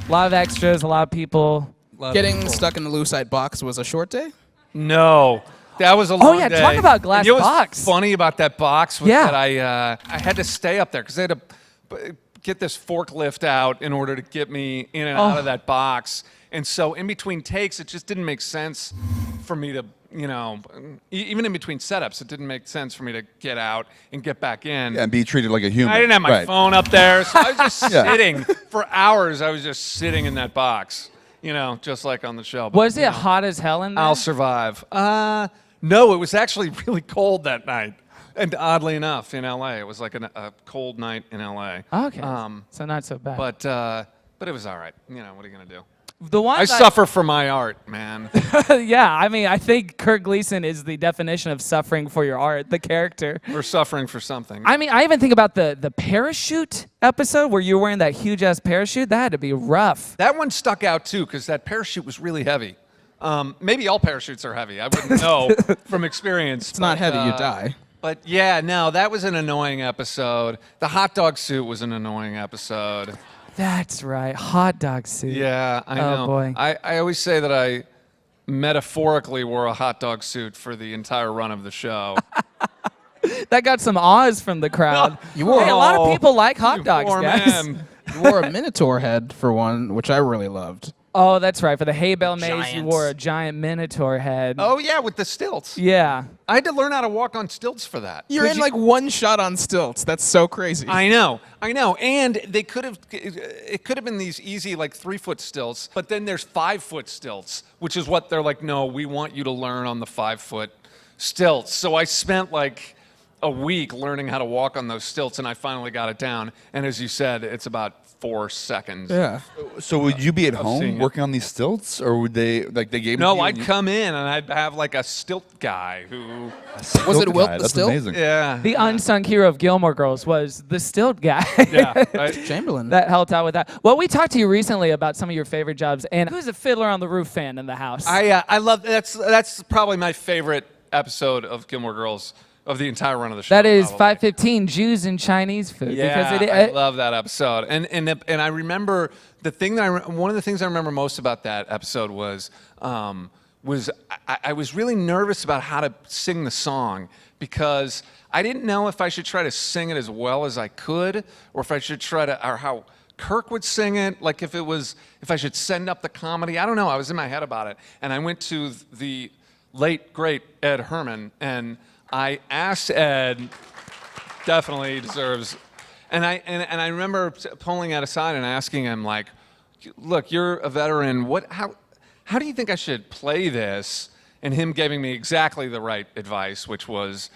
A lot of extras, a lot of people. Getting stuck in the lucite box was a short day? No. That was a long day. Talk about glass box. What's funny about that box was that I had to stay up there because they had to get this forklift out in order to get me in and out of that box. And so in between takes, it just didn't make sense for me to, even in between setups, it didn't make sense for me to get out and get back in. Yeah, and be treated like a human. I didn't have my phone up there, so I was just sitting for hours. I was just sitting in that box, just like on the show. But, was it hot as hell in there? I'll survive. No, it was actually really cold that night. And oddly enough, in L.A., it was like a cold night in L.A. Okay, so not so bad. But it was all right. What are you going to do? I suffer for my art, man. Yeah, I think Kirk Gleason is the definition of suffering for your art, the character. We're suffering for something. I even think about the parachute episode where you were wearing that huge-ass parachute. That had to be rough. That one stuck out, too, because that parachute was really heavy. Maybe all parachutes are heavy. I wouldn't know from experience. It's not heavy, you die. But yeah, no, that was an annoying episode. The hot dog suit was an annoying episode. That's right, hot dog suit. Yeah, I know. Oh boy. I always say that I metaphorically wore a hot dog suit for the entire run of the show. That got some awes from the crowd. You wore a lot of people like hot dogs, guys. You wore a minotaur head for one, which I really loved. Oh, that's right. For the hay bale maze, you wore a giant minotaur head. Oh yeah, with the stilts. Yeah. I had to learn how to walk on stilts for that. You're in like one shot on stilts. That's so crazy. I know. And it could have been these easy like 3-foot stilts, but then there's 5-foot stilts, which is what they're like, no, we want you to learn on the 5-foot stilts. So I spent like a week learning how to walk on those stilts, and I finally got it down. And as you said, it's about 4 seconds. Yeah. So would you be at home working on these stilts, or would they gave them to you? No, I'd come in and I'd have like a stilt guy who was it Wilt the That's stilt? amazing. Yeah. The unsung hero of Gilmore Girls was the stilt guy. Yeah. Right? Chamberlain. That helped out with that. Well, we talked to you recently about some of your favorite jobs, and who's a Fiddler on the Roof fan in the house? I love that's probably my favorite episode of Gilmore Girls of the entire run of the show. That is probably. 5:15 Jews and Chinese food. Yeah, because I love that episode. And I remember one of the things I remember most about that episode was I was really nervous about how to sing the song because I didn't know if I should try to sing it as well as I could, or if I should or how Kirk would sing it, like if I should send up the comedy. I don't know. I was in my head about it, and I went to the late great Ed Herman and I asked Ed, definitely deserves, and I remember pulling Ed aside and asking him like, look, you're a veteran. How do you think I should play this? And him giving me exactly the right advice, which was,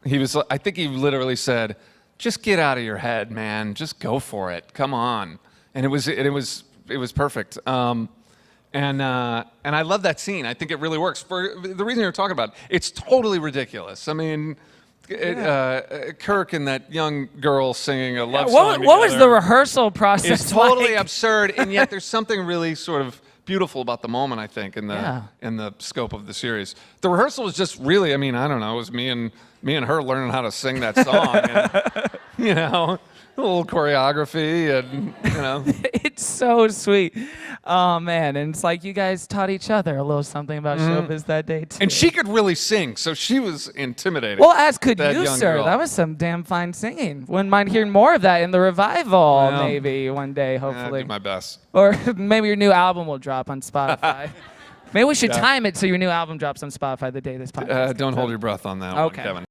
I think he literally said, just get out of your head, man. Just go for it. Come on. And it was perfect. And I love that scene. I think it really works. For the reason you're talking about, it's totally ridiculous. I mean, Kirk and that young girl singing a love song What was the rehearsal process It's totally like? absurd, and yet there's something really sort of beautiful about the moment, I think, in the scope of the series. The rehearsal was just really, I don't know, it was me and her learning how to sing that song. And, a little choreography and, It's so sweet. Oh, man. And it's like you guys taught each other a little something about showbiz that day, too. And she could really sing, so she was intimidating. Well, as could that you, young sir. girl. That was some damn fine singing. Wouldn't mind hearing more of that in the revival, maybe one day, hopefully. I'll do my best. Or maybe your new album will drop on Spotify. Maybe we should time it so your new album drops on Spotify the day this podcast. Don't hold your breath on that one, Kevin.